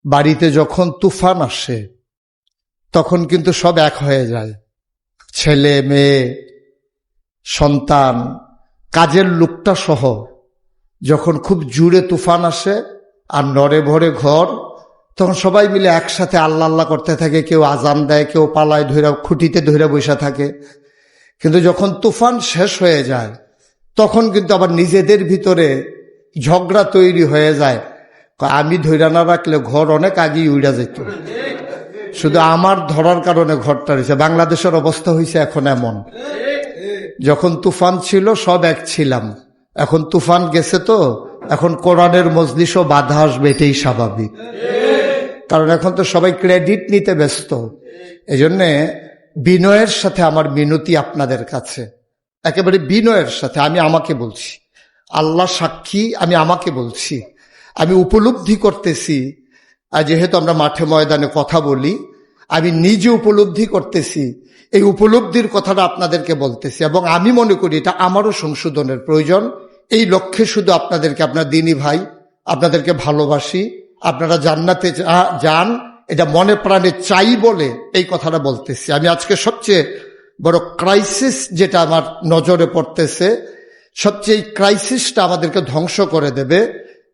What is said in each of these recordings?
বাড়িতে যখন তুফান আসে তখন কিন্তু সব এক হয়ে যায়, ছেলে মেয়ে সন্তান কাজের লোকটা সহ। যখন খুব জুড়ে তুফান আসে আর নড়ে ভরে ঘর, তখন সবাই মিলে একসাথে আল্লাহ আল্লাহ করতে থাকে, কেউ আজান দেয়, কেউ পালায় ধইরা খুঁটিতে ধইরা বসে থাকে। কিন্তু যখন তুফান শেষ হয়ে যায় তখন কিন্তু আবার নিজেদের ভিতরে ঝগড়া তৈরি হয়ে যায়। আমি ধইরা না রাখলে ঘর অনেক আগেই উড়া যেত, শুধু আমার ধরার কারণে ঘরটা রয়েছে। বাংলাদেশের অবস্থা হয়েছে এখন এমন, যখন তুফান ছিল সব এক ছিলাম, এখন তুফান গেছে তো এখন কোরআনের মজলিসও বাধা আসবে, এটাই স্বাভাবিক। কারণ এখন তো সবাই ক্রেডিট নিতে ব্যস্ত। এজন্যে বিনয়ের সাথে আমার মিনতি আপনাদের কাছে, একেবারে বিনয়ের সাথে আমি আমাকে বলছি, আল্লাহ সাক্ষী, আমি আমাকে বলছি, আমি উপলব্ধি করতেছি। আর যেহেতু আমরা মাঠে ময়দানে কথা বলি, আমি নিজে উপলব্ধি করতেছি, এই উপলব্ধির কথাটা আপনাদেরকে বলতেছি। এবং আমি মনে করি এটা আমারও সংশোধনের প্রয়োজন। এই লক্ষ্যে শুধু আপনাদেরকে, আপনার দিনী ভাই, আপনাদেরকে ভালোবাসি, আপনারা জান্নাতে যান এটা মনে প্রাণে চাই বলে এই কথাটা বলতেছি। আমি আজকে সবচেয়ে বড় ক্রাইসিস যেটা আমার নজরে পড়তেছে, সবচেয়ে এই ক্রাইসিসটা আমাদেরকে ধ্বংস করে দেবে,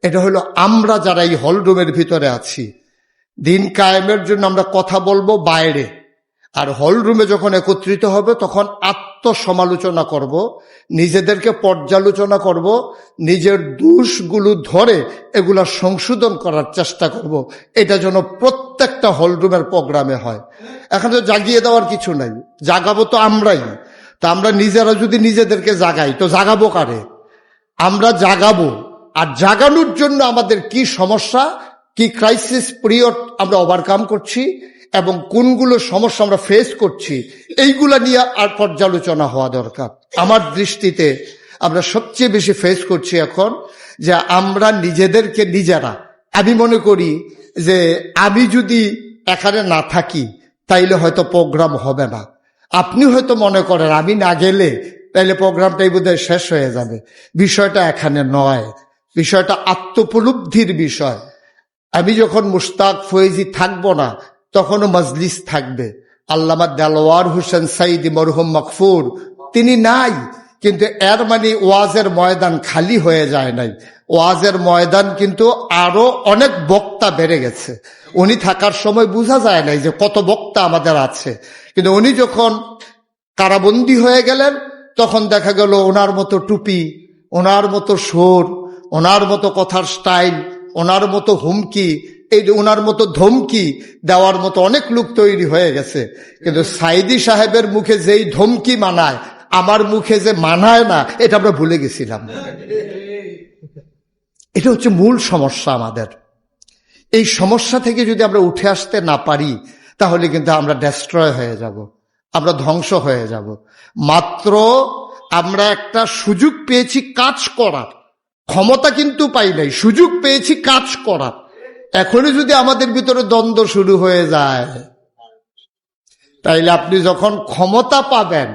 এটা হলো আমরা যারা এই হলরুমের ভিতরে আছি, দিন কায়েমের জন্য আমরা কথা বলবো বাইরে, আর হলরুমে যখন একত্রিত হবে তখন আত্মসমালোচনা করব, নিজেদেরকে পর্যালোচনা করব, নিজের দোষগুলো ধরে এগুলা সংশোধন করার চেষ্টা করব। এটা যেন প্রত্যেকটা হলরুমের প্রোগ্রামে হয়। এখানে তো জাগিয়ে দেওয়ার কিছু নাই, জাগাবো তো আমরাই। তা আমরা নিজেরা যদি নিজেদেরকে জাগাই তো জাগাবো কারে? আমরা জাগাবো। আর জাগানোর জন্য আমাদের কি সমস্যা, কি ক্রাইসিস পিরিয়ড আমরা ওভারকাম করছি এবং কোনগুলো সমস্যা আমরা ফেস করছি, এইগুলা নিয়ে আর পর্যালোচনা হওয়া দরকার। আমার দৃষ্টিতে আমরা সবচেয়ে বেশি ফেস করছি এখন যে আমরা নিজেদেরকে নিজেরা, আমি মনে করি যে আমি যদি এখানে না থাকি তাইলে হয়তো প্রোগ্রাম হবে না। আপনি হয়তো মনে করেন আমি না গেলে তাইলে প্রোগ্রামটাই বোধহয় শেষ হয়ে যাবে। বিষয়টা এখানে নয়, বিষয়টা আত্মোপলব্ধির বিষয়। আমি যখন মুশতাক ফয়েজি থাকবো না তখনও মজলিস থাকবে। আল্লামা দেলোয়ার হোসেন সাইদি মরহুম মাগফুর তিনি নাই, কিন্তু এর মানে ওয়াজের ময়দান খালি হয়ে যায় নাই। ওয়াজের ময়দান কিন্তু আরো অনেক বক্তা বেড়ে গেছে। উনি থাকার সময় বোঝা যায় নাই যে কত বক্তা আমাদের আছে, কিন্তু উনি যখন কারাবন্দী হয়ে গেলেন তখন দেখা গেল ওনার মতো টুপি, ওনার মতো সুর, ওনার মতো কথার স্টাইল, ওনার মতো হুমকি, এই ওনার মতো ধমকি দেওয়ার মতো অনেক লোক তৈরি হয়ে গেছে। কিন্তু সাইদি সাহেবের মুখে যেই ধমকি মানায়, আমার মুখে যে মানায় না, এটা আমরা ভুলে গেছিলাম। এটা হচ্ছে মূল সমস্যা আমাদের। এই সমস্যা থেকে যদি আমরা উঠে আসতে না পারি তাহলে কিন্তু আমরা ডেস্ট্রয় হয়ে যাব, আমরা ধ্বংস হয়ে যাব। মাত্র আমরা একটা সুযোগ পেয়েছি কাজ করার, ক্ষমতা কিন্তু পাই নাই, সুযোগ পেয়েছি কাজ করার। এখনই যদি আমাদের ভিতরে দ্বন্দ্ব শুরু হয়ে যায়, তাইলে আপনি যখন ক্ষমতা পাবেন,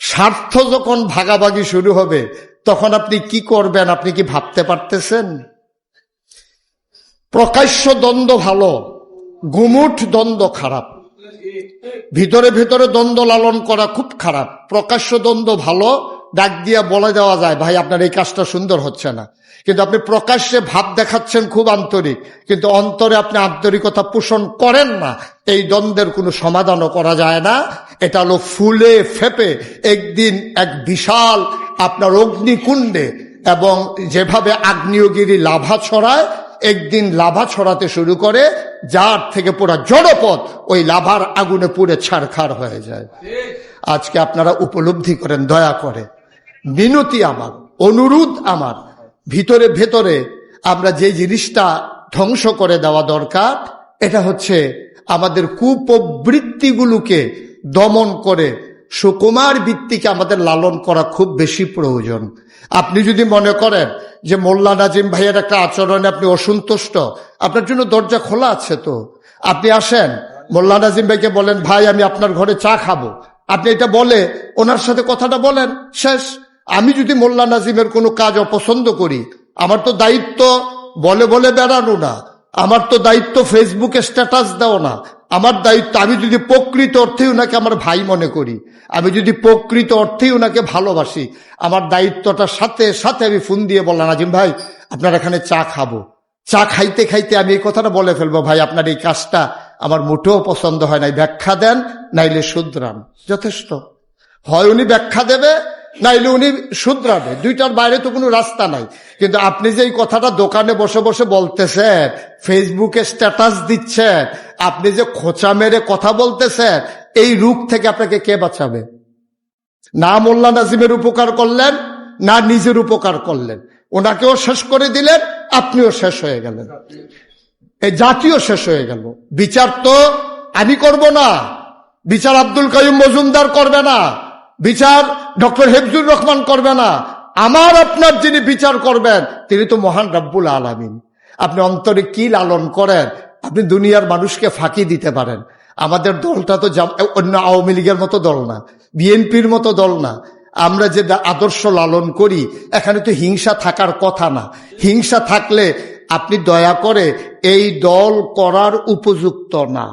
স্বার্থ যখন ভাগাভাগি শুরু হবে, তখন আপনি কি করবেন আপনি কি ভাবতে পারতেছেন? প্রকাশ্য দ্বন্দ্ব ভালো, গুমুট দ্বন্দ্ব খারাপ। ভিতরে ভিতরে দ্বন্দ্ব লালন করা খুব খারাপ। প্রকাশ্য দ্বন্দ্ব ভালো, ডাক দিয়া বলে দেওয়া যায় ভাই আপনার এই কাজটা সুন্দর হচ্ছে না, কিন্তু আপনি প্রকাশ্যে ভাব দেখাচ্ছেন খুব আন্তরিক, কিন্তু অন্তরে আপনি আন্তরিকতা পোষণ করেন না। এই দ্বন্দ্বের কোনো সমাধানও করা যায় না। এটা হলো ফুলে ফেপে একদিন এক বিশাল আপনার অগ্নিকুণ্ডে, এবং যেভাবে আগ্নেয়গিরি লাভা ছড়ায়, একদিন লাভা ছড়াতে শুরু করে, যার থেকে পুরা জড়পথ ওই লাভার আগুনে পুড়ে ছারখার হয়ে যায়। আজকে আপনারা উপলব্ধি করেন, দয়া করে মিনতি আমার, অনুরোধ আমার, ভিতরে ভেতরে আমরা যে জিনিসটা ধ্বংস করে দেওয়া দরকার, এটা হচ্ছে আমাদের কুপ্রবৃত্তিগুলোকে দমন করে সুকুমার বৃত্তিকে আমাদের লালন করা খুব বেশি প্রয়োজন। আপনি যদি মনে করেন যে মোল্লা নাজিম ভাইয়ের একটা আচরণে আপনি অসন্তুষ্ট, আপনার জন্য দরজা খোলা আছে, তো আপনি আসেন, মোল্লা নাজিম ভাইকে বলেন ভাই আমি আপনার ঘরে চা খাবো, আপনি এটা বলে ওনার সাথে কথাটা বলেন, শেষ। আমি যদি মোল্লা নাজিমের কোনো কাজ অপছন্দ করি, আমার তো দায়িত্ব বলে বলে বেড়ানো না, আমার তো দায়িত্ব ফেসবুকে স্ট্যাটাস দাও না, আমার দায়িত্ব আমি যদি প্রকৃত অর্থেই ওনাকে আমার ভাই মনে করি, আমি যদি প্রকৃত অর্থেই ওনাকে ভালোবাসি, আমার দায়িত্বটার সাথে সাথে আমি ফোন দিয়ে বললাম, নাজিম ভাই আপনার এখানে চা খাবো, চা খাইতে খাইতে আমি এই কথাটা বলে ফেলবো, ভাই আপনার এই কাজটা আমার মোটেও পছন্দ হয় নাই, ব্যাখ্যা দেন নাইলে শুধরান। যথেষ্ট। হয় উনি ব্যাখ্যা দেবে নাইলে উনি শুধরাবে, দুইটার বাইরে তো কোনো রাস্তা নাই। কিন্তু আপনি যে এই কথাটা দোকানে বসে বসে বলতেছেন, ফেসবুকে স্ট্যাটাস দিচ্ছেন, আপনি যে খোঁচা মেরে কথা বলতেছেন, এই রূপ থেকে আপনাকে কে বাঁচাবে? না মোল্লা নাজিমের উপকার করলেন, না নিজের উপকার করলেন, ওনাকেও শেষ করে দিলেন, আপনিও শেষ হয়ে গেলেন, এই জাতীয় শেষ হয়ে গেল। বিচার তো আমি করব না, বিচার আব্দুল কাইয়ুম মজুমদার করবে না, বিচার ডক্টর হেফজুর রহমান করবে না, আমার আপনার যিনি বিচার করবেন তিনি তো মহান রব্বুল আলামিন। আপনি অন্তরে কি লালন করেন, আপনি দুনিয়ার মানুষকে ফাঁকি দিতে পারেন। আমাদের দলটা তো অন্য আওয়ামী লীগের মতো দল না, বিএনপির মতো দল না। আমরা যে আদর্শ লালন করি, এখানে তো হিংসা থাকার কথা না। হিংসা থাকলে আপনি দয়া করে এই দল করার উপযুক্ত না।